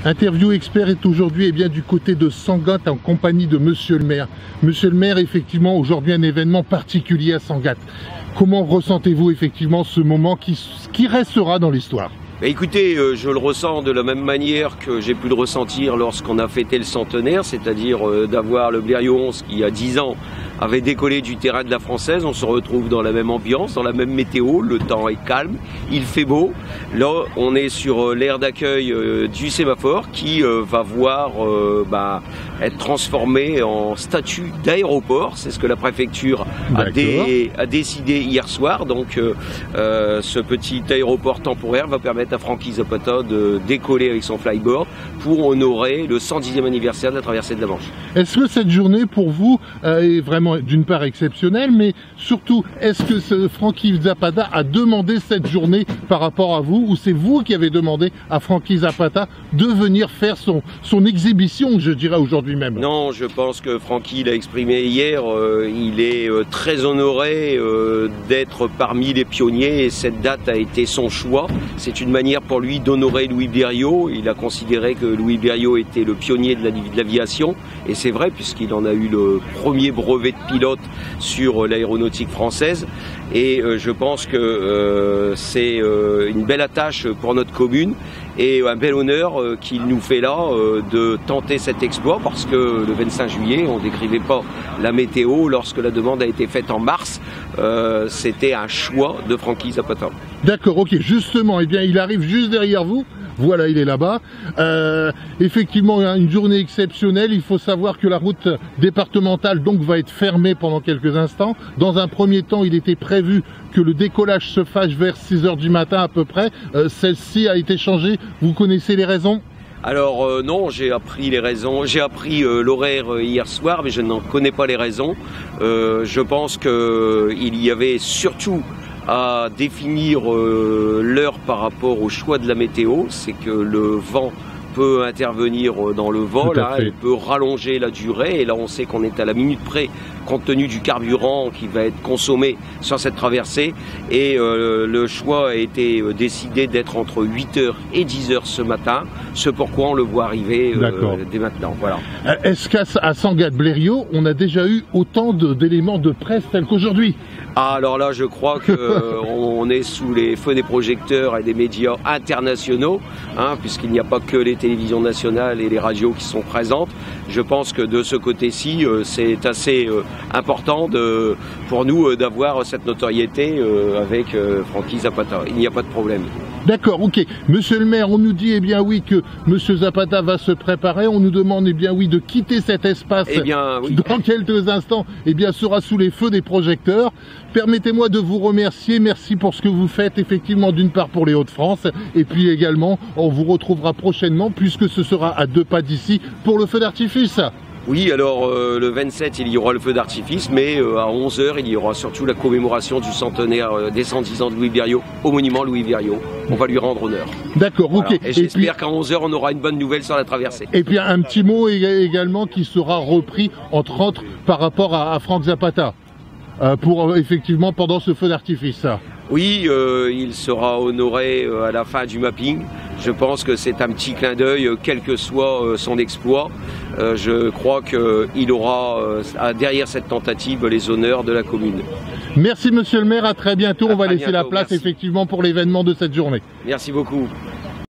Interview Expert est aujourd'hui du côté de Sangatte en compagnie de Monsieur le maire. Monsieur le maire, effectivement, aujourd'hui un événement particulier à Sangatte. Comment ressentez-vous effectivement ce moment qui restera dans l'histoire? Écoutez, je le ressens de la même manière que j'ai pu le ressentir lorsqu'on a fêté le centenaire, c'est-à-dire d'avoir le Blériot 11 qui, il y a 10 ans, avait décollé du terrain de la Française. On se retrouve dans la même ambiance, dans la même météo, le temps est calme, il fait beau. Là, on est sur l'aire d'accueil du sémaphore qui va voir être transformé en statut d'aéroport. C'est ce que la préfecture a décidé hier soir. Donc, ce petit aéroport temporaire va permettre à Francky Zapata de décoller avec son flyboard pour honorer le 110e anniversaire de la traversée de la Manche. Est-ce que cette journée pour vous est vraiment d'une part exceptionnelle, mais surtout est-ce que Francky Zapata a demandé cette journée par rapport à vous, ou c'est vous qui avez demandé à Francky Zapata de venir faire son exhibition, je dirais aujourd'hui même? Non, je pense que Francky l'a exprimé hier, il est très honoré d'être parmi les pionniers et cette date a été son choix. C'est une manière pour lui d'honorer Louis Blériot. Il a considéré que Louis Blériot était le pionnier de l'aviation et c'est vrai puisqu'il en a eu le premier brevet de pilote sur l'aéronautique française et je pense que c'est une belle attache pour notre commune et un bel honneur qu'il nous fait là de tenter cet exploit parce que le 25 juillet, on ne décrivait pas la météo lorsque la demande a été faite en mars, c'était un choix de Francky Zapata. D'accord, ok, justement, il arrive juste derrière vous. Voilà, il est là-bas. Effectivement, une journée exceptionnelle. Il faut savoir que la route départementale donc va être fermée pendant quelques instants. Dans un premier temps, il était prévu que le décollage se fasse vers 6 h du matin à peu près. Celle-ci a été changée. Vous connaissez les raisons ? Alors non, j'ai appris les raisons. J'ai appris l'horaire hier soir, mais je n'en connais pas les raisons. Je pense qu'il y avait surtout à définir l'heure par rapport au choix de la météo, c'est que le vent peut intervenir dans le vol, il peut rallonger la durée et là on sait qu'on est à la minute près compte tenu du carburant qui va être consommé sur cette traversée et le choix a été décidé d'être entre 8 h et 10 h ce matin, ce pourquoi on le voit arriver dès maintenant. Voilà. Est-ce qu'à Sangatte Blériot on a déjà eu autant d'éléments de presse tels qu'aujourd'hui? Ah, alors là je crois qu'on est sous les feux des projecteurs et des médias internationaux, puisqu'il n'y a pas que les télévisions nationales et les radios qui sont présentes. Je pense que de ce côté-ci, c'est assez important pour nous d'avoir cette notoriété avec Francky Zapata. Il n'y a pas de problème. D'accord, ok. Monsieur le maire, on nous dit que Monsieur Zapata va se préparer. On nous demande de quitter cet espace dans quelques instants. Sera sous les feux des projecteurs. Permettez-moi de vous remercier. Merci pour ce que vous faites effectivement d'une part pour les Hauts-de-France et puis également on vous retrouvera prochainement puisque ce sera à 2 pas d'ici pour le feu d'artifice. Oui, alors le 27 il y aura le feu d'artifice, mais à 11 h il y aura surtout la commémoration du centenaire des 110 ans de Louis Blériot au monument Louis Blériot. On va lui rendre honneur. D'accord, ok. Et j'espère qu'à 11 h on aura une bonne nouvelle sur la traversée. Et puis un petit mot également qui sera repris entre autres par rapport à Franck Zapata pour effectivement pendant ce feu d'artifice. Oui, il sera honoré à la fin du mapping. Je pense que c'est un petit clin d'œil, quel que soit son exploit. Je crois qu'il aura derrière cette tentative les honneurs de la commune. Merci Monsieur le maire, à très bientôt. On va laisser la place effectivement pour l'événement de cette journée. Merci beaucoup.